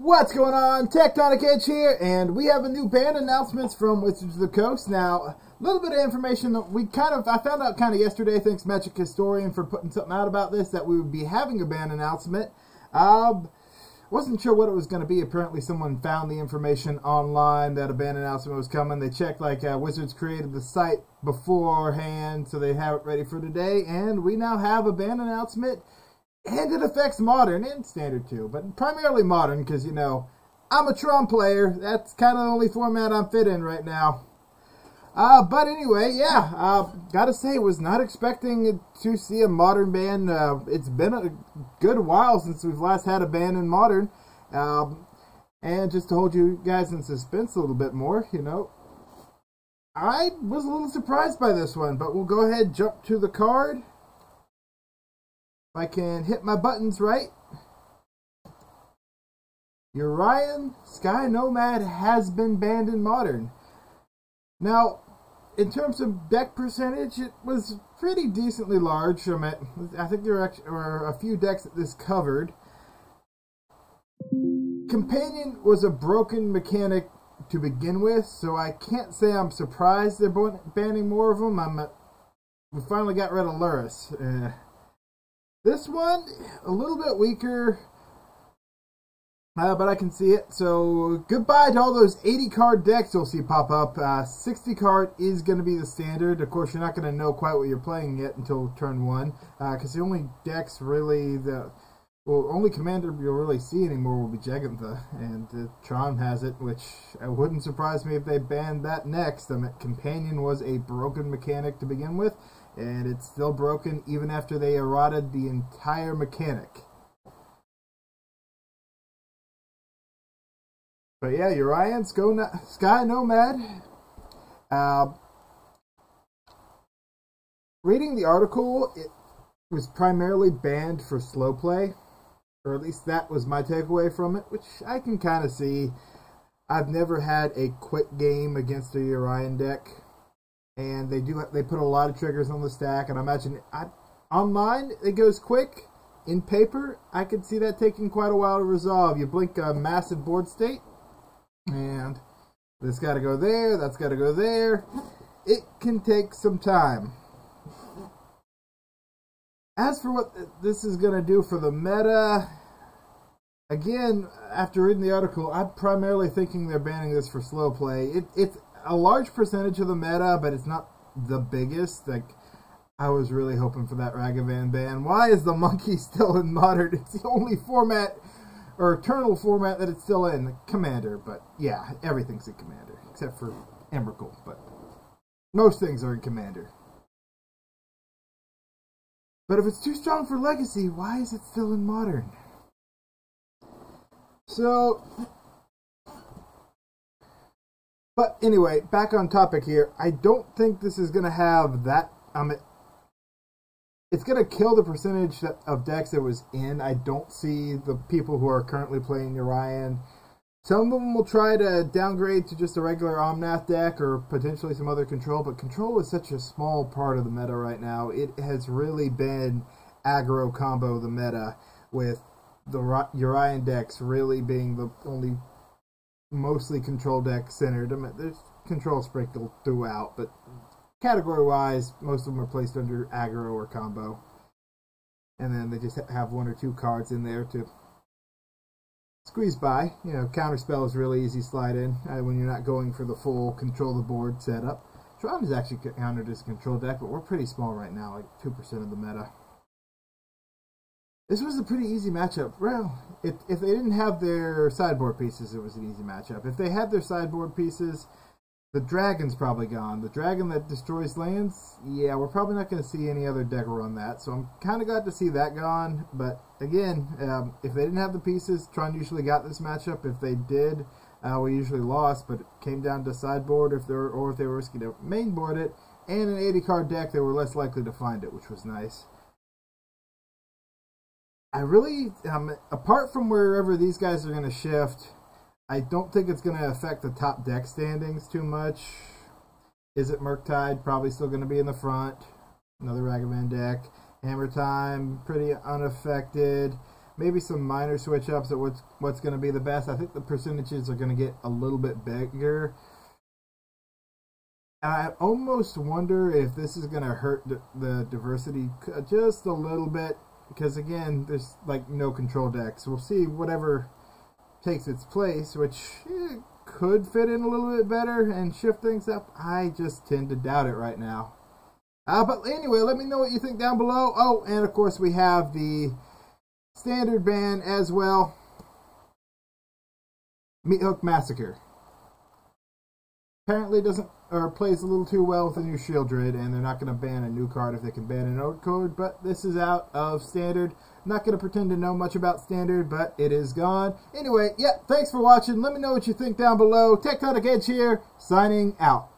What's going on? Tectonic Edge here, and we have a new band announcements from Wizards of the Coast. Now, a little bit of information that I found out kind of yesterday. Thanks Magic Historian for putting something out about this, that we would be having a band announcement. Wasn't sure what it was going to be. Apparently someone found the information online that a band announcement was coming. They checked, Wizards created the site beforehand, so they have it ready for today, and we now have a band announcement. And it affects Modern and Standard too, but primarily Modern because, you know, I'm a Tron player. That's kind of the only format I'm fit in right now. But anyway, yeah, gotta say, was not expecting to see a Modern ban. It's been a good while since we've last had a ban in Modern. And just to hold you guys in suspense a little bit more, you know, I was a little surprised by this one, but we'll go ahead and jump to the card. If I can hit my buttons right. Urian Sky Nomad has been banned in Modern. Now, in terms of deck percentage, it was pretty decently large. I think there were a few decks that this covered. Companion was a broken mechanic to begin with, so I can't say I'm surprised they're banning more of them. We finally got rid of Luris. This one, a little bit weaker, but I can see it. So, goodbye to all those 80 card decks you'll see pop up. 60 card is going to be the standard. Of course, you're not going to know quite what you're playing yet until turn 1, because the only decks really, only commander you'll really see anymore will be Jegantha, and Tron has it, which wouldn't surprise me if they banned that next. Companion was a broken mechanic to begin with, and it's still broken even after they eroded the entire mechanic. But yeah, Urian Sky Nomad. Reading the article, it was primarily banned for slow play, or at least that was my takeaway from it, which I can kind of see. I've never had a quick game against a Urian deck. And they put a lot of triggers on the stack, and I imagine online it goes quick. In paper, I could see that taking quite a while to resolve. You blink a massive board state, and this got to go there, that's got to go there. It can take some time. As for what this is going to do for the meta, again, after reading the article, I'm primarily thinking they're banning this for slow play. It's a large percentage of the meta, but it's not the biggest. I was really hoping for that Ragavan ban. Why is the monkey still in Modern? It's the only format, or eternal format, that it's still in. Commander, but yeah, everything's in Commander, except for Emrakul, but most things are in Commander. But if it's too strong for Legacy, why is it still in Modern? So, but anyway, back on topic here. I don't think this is going to have that. It's going to kill the percentage of decks it was in. I don't see the people who are currently playing Urian. Some of them will try to downgrade to just a regular Omnath deck or potentially some other control, but control is such a small part of the meta right now. It has really been aggro combo the meta, with the Urian decks really being the only mostly control deck centered. There's control sprinkled throughout, but category wise, most of them are placed under aggro or combo. And then they just have one or two cards in there to squeeze by. You know, Counterspell is really easy slide in when you're not going for the full control the board setup. Tron is actually countered as a control deck, but we're pretty small right now, like 2% of the meta. This was a pretty easy matchup. Well, if they didn't have their sideboard pieces, it was an easy matchup. If they had their sideboard pieces, the dragon's probably gone. The dragon that destroys lands, yeah, we're probably not going to see any other deck run that. So I'm kind of glad to see that gone. But again, if they didn't have the pieces, Tron usually got this matchup. If they did, we usually lost. But it came down to sideboard, if they were risky to mainboard it, and an 80 card deck, they were less likely to find it, which was nice. I really, apart from wherever these guys are going to shift, I don't think it's going to affect the top deck standings too much. Is it Murktide? Probably still going to be in the front. Another Ragavan deck. Hammer Time, pretty unaffected. maybe some minor switch ups at what's going to be the best. I think the percentages are going to get a little bit bigger. I almost wonder if this is going to hurt the diversity just a little bit, because again, there's like no control decks. We'll see whatever takes its place, which could fit in a little bit better and shift things up. I just tend to doubt it right now. But anyway, let me know what you think down below. Oh, and of course we have the standard ban as well. Meat Hook Massacre. Apparently doesn't, or plays a little too well with the new Shield Druid, and they're not going to ban a new card if they can ban an old card, but this is out of Standard. I'm not going to pretend to know much about Standard, but it is gone. Anyway, yeah, thanks for watching. Let me know what you think down below. Tectonic Edge here, signing out.